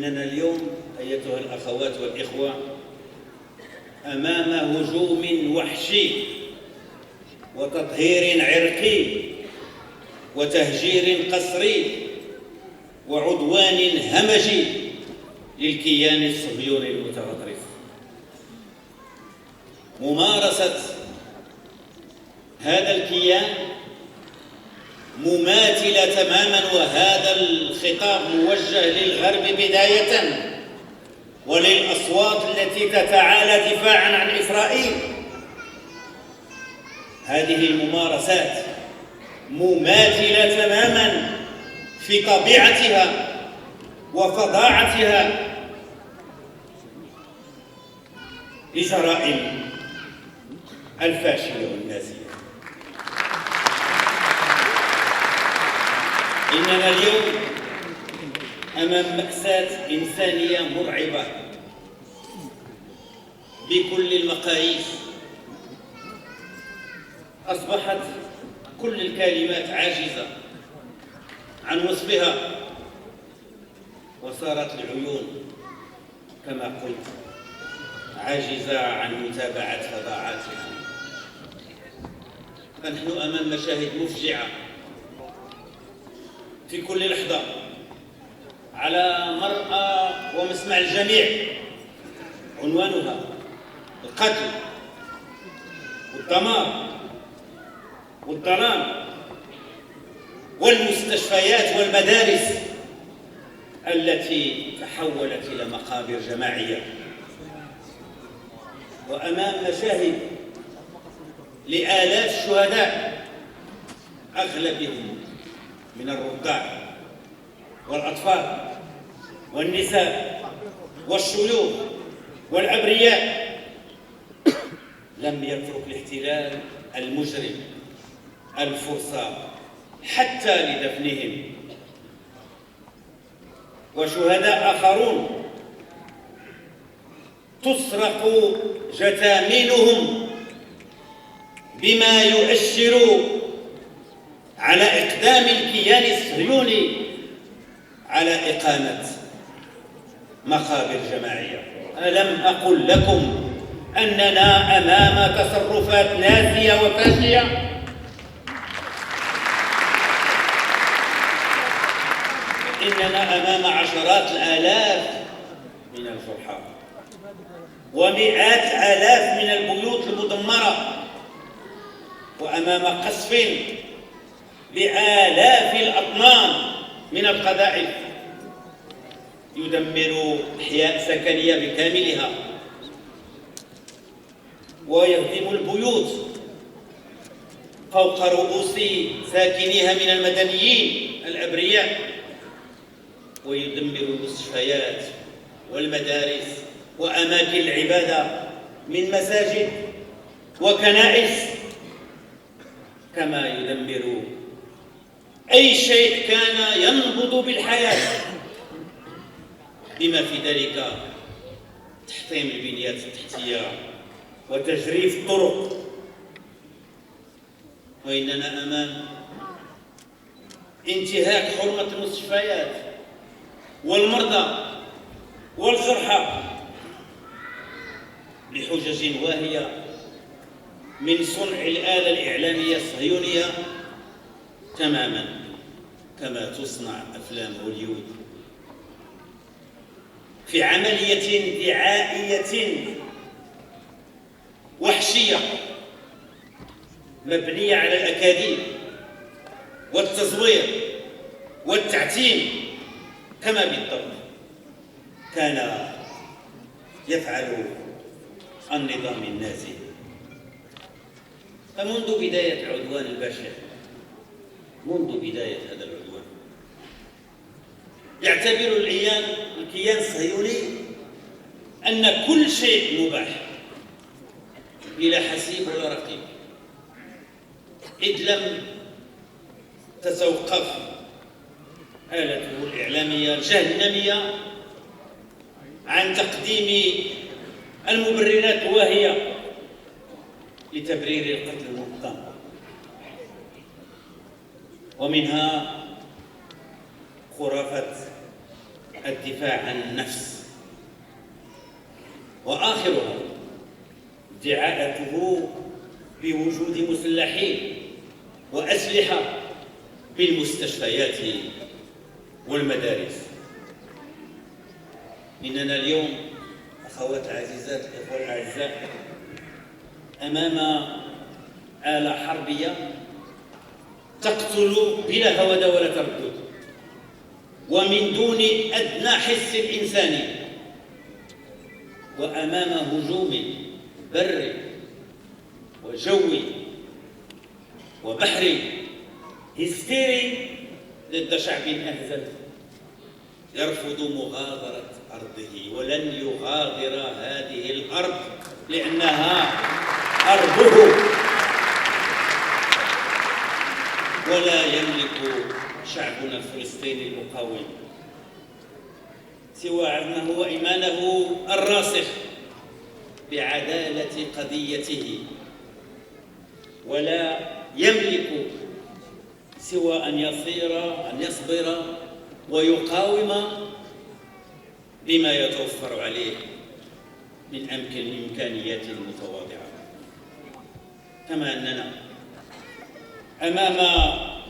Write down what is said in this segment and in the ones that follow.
إننا اليوم أيتها الأخوات والإخوة أمام هجوم وحشي وتطهير عرقي وتهجير قسري وعدوان همجي للكيان الصهيوني المتغطرس. ممارسة هذا الكيان مماثلة تماما، وهذا الخطاب موجه للغرب بداية وللأصوات التي تتعالى دفاعا عن إسرائيل. هذه الممارسات مماثلة تماما في طبيعتها وفظاعتها لجرائم الفاشية والنازية. إننا اليوم أمام مأساة إنسانية مرعبة بكل المقاييس. أصبحت كل الكلمات عاجزة عن وصفها، وصارت العيون كما قلت عاجزة عن متابعة فظاعاتها. فنحن أمام مشاهد مفجعة في كل لحظة على مرأى ومسمع الجميع. عنوانها القتل والدمار والظلام، والمستشفيات والمدارس التي تحولت إلى مقابر جماعية. وأمام مشاهد لآلاف الشهداء أغلبهم من الرضع والأطفال والنساء والشيوخ والأبرياء. لم يترك الاحتلال المجرم الفرصة حتى لدفنهم. وشهداء آخرون تسرق جثامينهم بما يؤشر على إقدام الكيان الصهيوني على إقامة مقابر جماعية. ألم أقل لكم أننا أمام تصرفات نازية وفاشية؟ إننا أمام عشرات الآلاف من الجرحى ومئات الآلاف من البيوت المدمرة، وأمام قصف بآلاف الأطنان من القذائف يدمر أحياء سكنية بكاملها ويهدم البيوت فوق رؤوس ساكنيها من المدنيين الأبرياء، ويدمر المستشفيات والمدارس وأماكن العبادة من مساجد وكنائس، كما يدمر أي شيء كان ينبض بالحياة، بما في ذلك تحطيم البنيات التحتية وتجريف الطرق. وإننا أمام انتهاك حرمة المستشفيات والمرضى والجرحى بحجج واهية من صنع الآلة الإعلامية الصهيونية، تماما كما تصنع أفلام هوليوود، في عملية دعائية وحشية مبنية على الأكاذيب والتزوير والتعتيم، كما بالضبط كان يفعل النظام النازي. فمنذ بداية العدوان البشع، منذ بداية هذا العدوان، يعتبر الكيان الصهيوني أن كل شيء مباح بلا حسيب ولا رقيب، إذ لم تتوقف آلته الإعلامية الجهنمية عن تقديم المبررات الواهية لتبرير القتل المنظم، ومنها خرافة الدفاع عن النفس، وآخرها دعاءته بوجود مسلحين وأسلحة بالمستشفيات والمدارس. إننا اليوم أخوات العزيزات، الإخوة الأعزاء، أمام آلة حربية تقتل بلا هودة ولا تردد، ومن دون أدنى حس إنساني، وأمام هجوم بري وجوي وبحري هستيري ضد شعب أهزل يرفض مغادرة أرضه، ولن يغادر هذه الأرض لأنها أرضه، ولا يملك شعبنا الفلسطيني المقاوم سوى عزمه وإيمانه الراسخ بعدالة قضيته، ولا يملك سوى أن يصبر ويقاوم بما يتوفر عليه من الإمكانيات المتواضعة. كما أننا أمام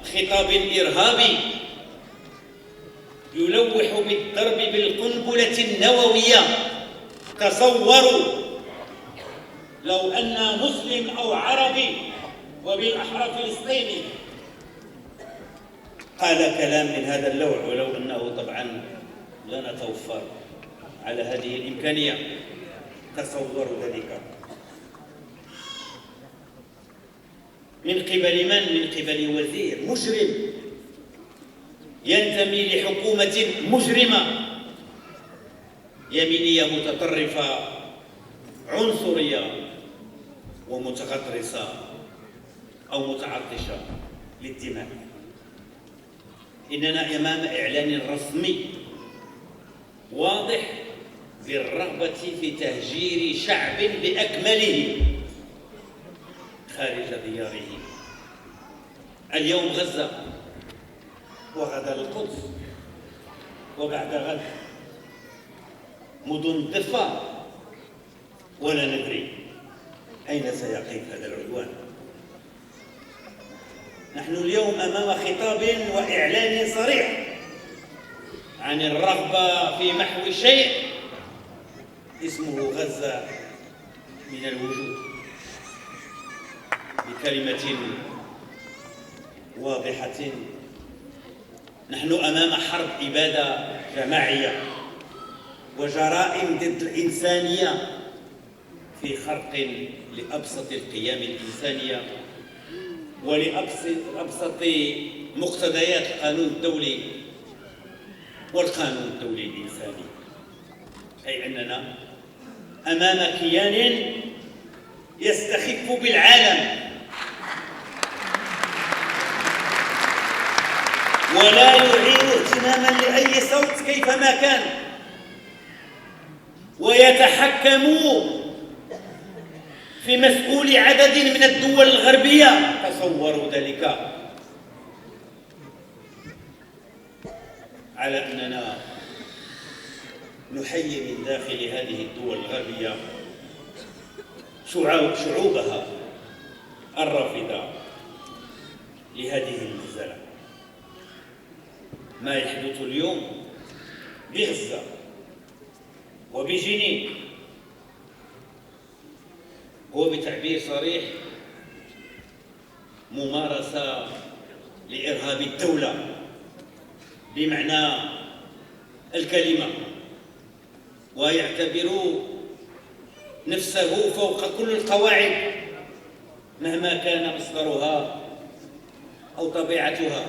خطاب إرهابي يلوح بالضرب بالقنبلة النووية. تصوروا لو أن مسلم أو عربي وبالأحرى فلسطيني قال كلام من هذا النوع، ولو أنه طبعا لا نتوفر على هذه الإمكانية. تصوروا ذلك من قبل من؟ من قبل وزير مجرم ينتمي لحكومة مجرمة يمينية متطرفة عنصرية ومتغطرسة أو متعطشة للدماء. إننا أمام إعلان رسمي واضح بالرغبة في تهجير شعب بأكمله خارج دياره. اليوم غزة، وغدا القدس، وبعد غد مدن الضفة، ولا ندري أين سيقف هذا العدوان. نحن اليوم أمام خطاب وإعلان صريح عن الرغبة في محو شيء اسمه غزة من الوجود، بكلمة واضحة. نحن أمام حرب إبادة جماعية وجرائم ضد الإنسانية في خرق لأبسط القيم الإنسانية ولأبسط مقتضيات القانون الدولي والقانون الدولي الإنساني. أي أننا أمام كيان يستخف بالعالم ولا يعير اهتماما لأي صوت كيفما كان، ويتحكم في مسؤول عدد من الدول الغربية. تصوروا ذلك. على أننا نحيي من داخل هذه الدول الغربية شعوبها الرافضة لهذه المهزلة. ما يحدث اليوم بغزة وبجنين هو بتعبير صريح ممارسة لإرهاب الدولة بمعنى الكلمة، ويعتبر نفسه فوق كل القواعد مهما كان مصدرها أو طبيعتها.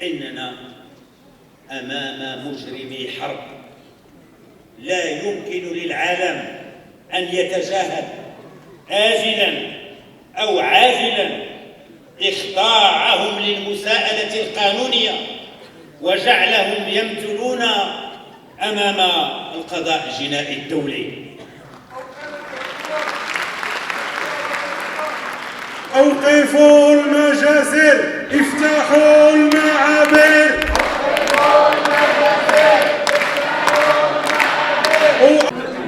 إننا أمام مجرمي حرب لا يمكن للعالم أن يتجاهل آجلا أو عاجلا إخضاعهم للمساءلة القانونية وجعلهم يمثلون أمام القضاء الجنائي الدولي. أوقفوا المجازر، افتحوا المعابر.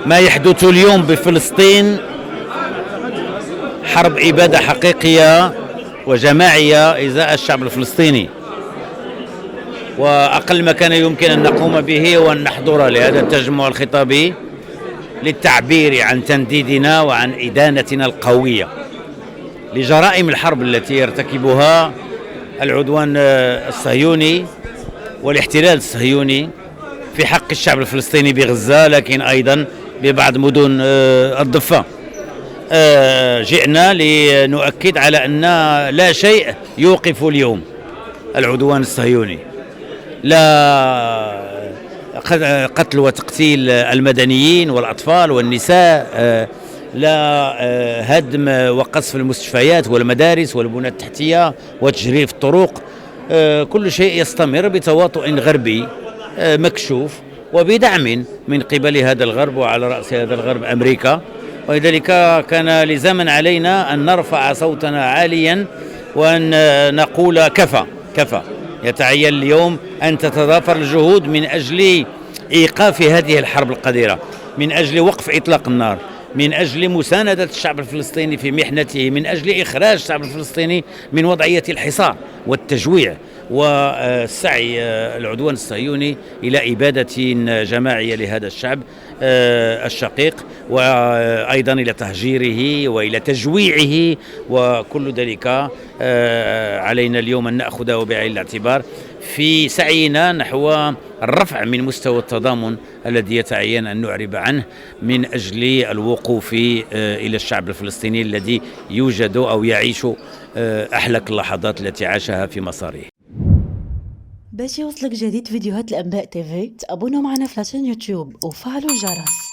ما يحدث اليوم بفلسطين حرب إبادة حقيقية وجماعية إزاء الشعب الفلسطيني، وأقل ما كان يمكن أن نقوم به هو أن نحضر لهذا التجمع الخطابي للتعبير عن تنديدنا وعن إدانتنا القوية لجرائم الحرب التي يرتكبها العدوان الصهيوني والاحتلال الصهيوني في حق الشعب الفلسطيني بغزة، لكن أيضا ببعض مدن الضفة. جئنا لنؤكد على أن لا شيء يوقف اليوم العدوان الصهيوني، لا قتل وتقتيل المدنيين والأطفال والنساء، لا هدم وقصف المستشفيات والمدارس والبنى التحتية وتجريف الطرق. كل شيء يستمر بتواطؤ غربي مكشوف وبدعم من قبل هذا الغرب، وعلى رأس هذا الغرب أمريكا. ولذلك كان لزاما علينا أن نرفع صوتنا عاليا وأن نقول كفى. يتعين اليوم أن تتضافر الجهود من أجل إيقاف هذه الحرب القذرة، من أجل وقف إطلاق النار، من أجل مساندة الشعب الفلسطيني في محنته، من أجل إخراج الشعب الفلسطيني من وضعية الحصار والتجويع والسعي العدوان الصهيوني إلى إبادة جماعية لهذا الشعب الشقيق، وأيضا إلى تهجيره وإلى تجويعه. وكل ذلك علينا اليوم أن نأخذه بعين الاعتبار في سعينا نحو الرفع من مستوى التضامن الذي يتعين أن نعرب عنه من أجل الوقوف إلى الشعب الفلسطيني الذي يوجد أو يعيش أحلك اللحظات التي عاشها في مساره. باش يوصلك جديد فيديوهات الأنباء تيفي تابونوا معنا في لاشين يوتيوب وفعلوا الجرس.